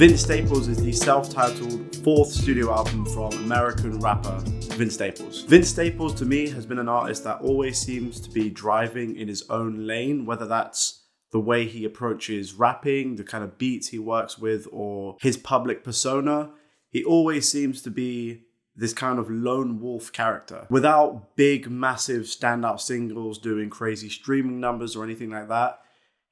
Vince Staples is the self-titled fourth studio album from American rapper Vince Staples. Vince Staples to me has been an artist that always seems to be driving in his own lane, whether that's the way he approaches rapping, the kind of beats he works with, or his public persona. He always seems to be this kind of lone wolf character. Without big, massive standout singles doing crazy streaming numbers or anything like that,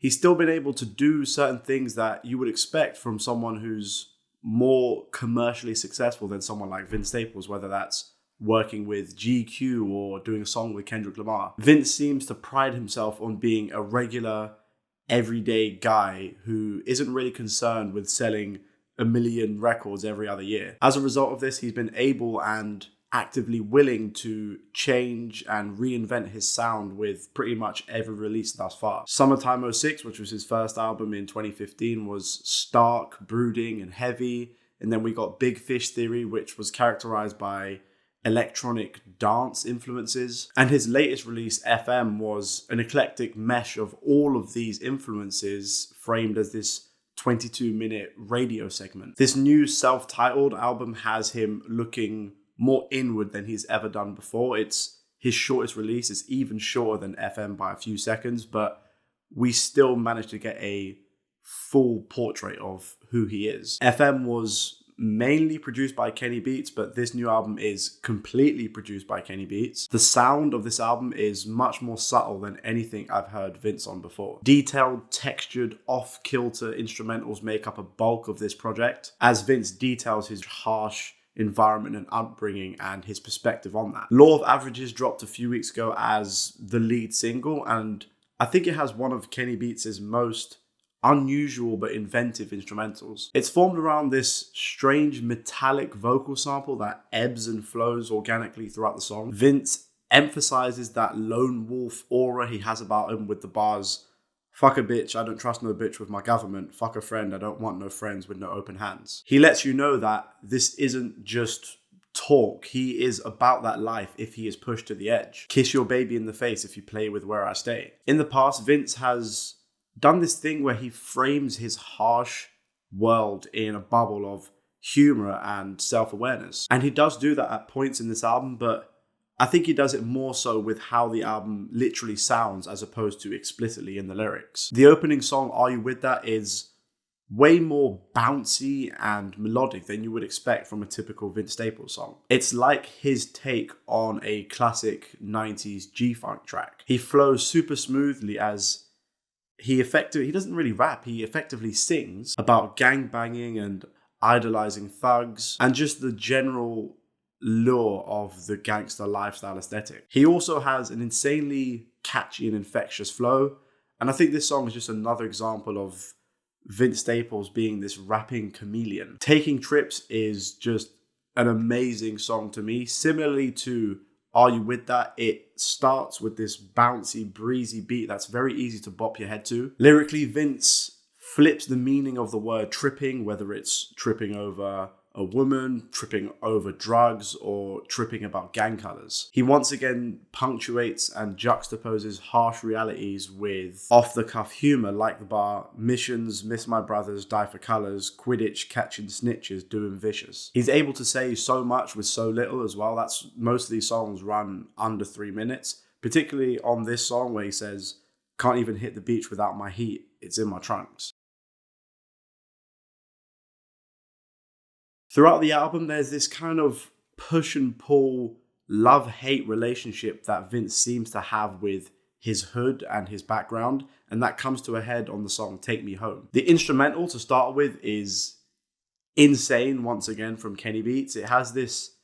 he's still been able to do certain things that you would expect from someone who's more commercially successful than someone like Vince Staples, whether that's working with GQ or doing a song with Kendrick Lamar. Vince seems to pride himself on being a regular, everyday guy who isn't really concerned with selling 1 million records every other year. As a result of this, he's been able and actively willing to change and reinvent his sound with pretty much every release thus far. Summertime '06, which was his first album in 2015, was stark, brooding, and heavy. And then we got Big Fish Theory, which was characterized by electronic dance influences. And his latest release, FM, was an eclectic mesh of all of these influences framed as this 22-minute radio segment. This new self-titled album has him looking more inward than he's ever done before. It's his shortest release. It's even shorter than FM by a few seconds, but we still managed to get a full portrait of who he is. FM was mainly produced by Kenny Beats, but this new album is completely produced by Kenny Beats. The sound of this album is much more subtle than anything I've heard Vince on before. Detailed, textured, off-kilter instrumentals make up a bulk of this project, as Vince details his harsh environment and upbringing and his perspective on that. Law of Averages dropped a few weeks ago as the lead single, and I think it has one of Kenny Beats' most unusual but inventive instrumentals. It's formed around this strange metallic vocal sample that ebbs and flows organically throughout the song. Vince emphasizes that lone wolf aura he has about him with the bars, "Fuck a bitch, I don't trust no bitch with my government. Fuck a friend, I don't want no friends with no open hands." He lets you know that this isn't just talk. He is about that life if he is pushed to the edge. Kiss your baby in the face if you play with where I stay. In the past, Vince has done this thing where he frames his harsh world in a bubble of humor and self-awareness. And he does do that at points in this album, but I think he does it more so with how the album literally sounds as opposed to explicitly in the lyrics. The opening song, Are You With That, is way more bouncy and melodic than you would expect from a typical Vince Staples song. It's like his take on a classic 90s G-Funk track. He flows super smoothly as he doesn't really rap, he effectively sings about gangbanging and idolizing thugs and just the general lure of the gangster lifestyle aesthetic. He also has an insanely catchy and infectious flow, and I think this song is just another example of Vince Staples being this rapping chameleon. Taking Trips is just an amazing song to me. Similarly to Are You With That, it starts with this bouncy, breezy beat that's very easy to bop your head to. Lyrically, Vince flips the meaning of the word tripping, whether it's tripping over a woman, tripping over drugs, or tripping about gang colors. He once again punctuates and juxtaposes harsh realities with off-the-cuff humor, like the bar, "Missions, miss my brothers, die for colors, Quidditch, catching snitches, doing vicious." He's able to say so much with so little as well. That's most of these songs run under 3 minutes, particularly on this song where he says, "Can't even hit the beach without my heat, it's in my trunks." Throughout the album, there's this kind of push and pull, love-hate relationship that Vince seems to have with his hood and his background, and that comes to a head on the song Take Me Home. The instrumental to start with is insane, once again, from Kenny Beats. It has this,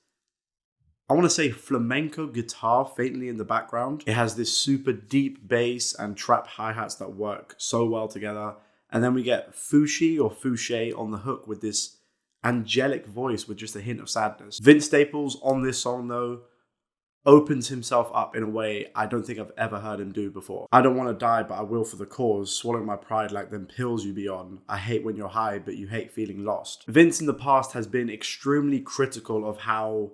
I want to say, flamenco guitar faintly in the background. It has this super deep bass and trap hi-hats that work so well together. And then we get Fushi or Fouché on the hook with this angelic voice with just a hint of sadness. Vince Staples on this song, though, opens himself up in a way I don't think I've ever heard him do before. "I don't want to die, but I will for the cause. Swallowing my pride like them pills you be on. I hate when you're high, but you hate feeling lost." Vince in the past has been extremely critical of how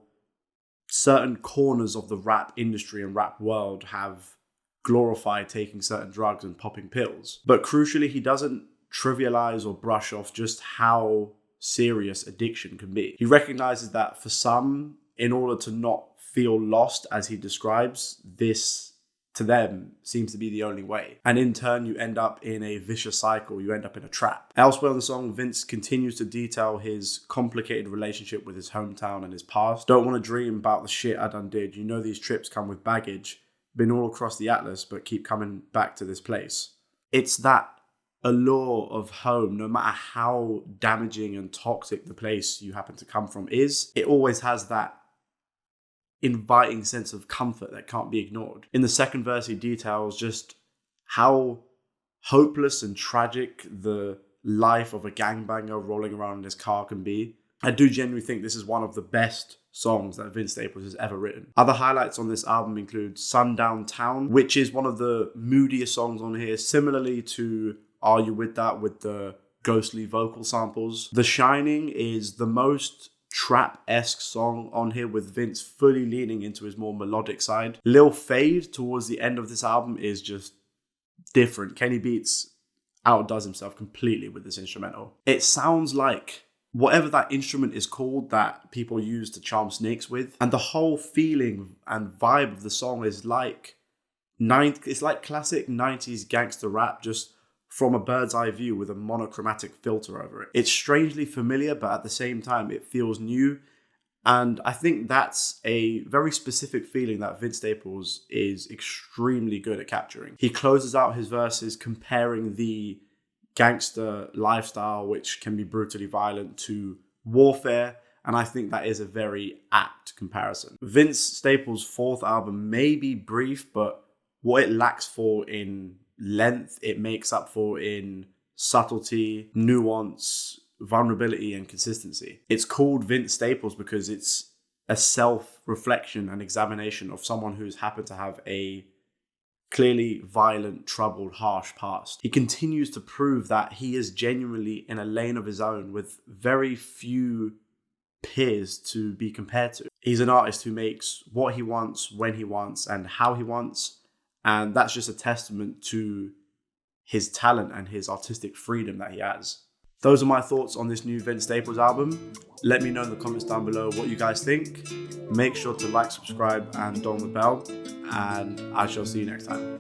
certain corners of the rap industry and rap world have glorified taking certain drugs and popping pills. But crucially, he doesn't trivialize or brush off just how serious addiction can be. He recognizes that for some, in order to not feel lost, as he describes, this to them seems to be the only way. And in turn, you end up in a vicious cycle. You end up in a trap. Elsewhere in the song, Vince continues to detail his complicated relationship with his hometown and his past. Don't want to dream about the shit I done did. You know these trips come with baggage. Been all across the Atlas, but keep coming back to this place. It's that allure of home, no matter how damaging and toxic the place you happen to come from is. It always has that inviting sense of comfort that can't be ignored. In the second verse, he details just how hopeless and tragic the life of a gangbanger rolling around in his car can be. I do genuinely think this is one of the best songs that Vince Staples has ever written. Other highlights on this album include Sundown Town, which is one of the moodiest songs on here, similarly to Are You With That, with the ghostly vocal samples. The Shining is the most trap-esque song on here, with Vince fully leaning into his more melodic side. Lil Fade towards the end of this album is just different. Kenny Beats outdoes himself completely with this instrumental. It sounds like whatever that instrument is called that people use to charm snakes with, and the whole feeling and vibe of the song is like it's like classic 90s gangster rap, just from a bird's eye view with a monochromatic filter over it. It's strangely familiar, but at the same time, it feels new. And I think that's a very specific feeling that Vince Staples is extremely good at capturing. He closes out his verses comparing the gangster lifestyle, which can be brutally violent, to warfare. And I think that is a very apt comparison. Vince Staples' fourth album may be brief, but what it lacks for in length, it makes up for in subtlety, nuance, vulnerability, and consistency. It's called Vince Staples because it's a self-reflection and examination of someone who's happened to have a clearly violent, troubled, harsh past. He continues to prove that he is genuinely in a lane of his own with very few peers to be compared to. He's an artist who makes what he wants, when he wants, and how he wants. And that's just a testament to his talent and his artistic freedom that he has. Those are my thoughts on this new Vince Staples album. Let me know in the comments down below what you guys think. Make sure to like, subscribe, and dong the bell. And I shall see you next time.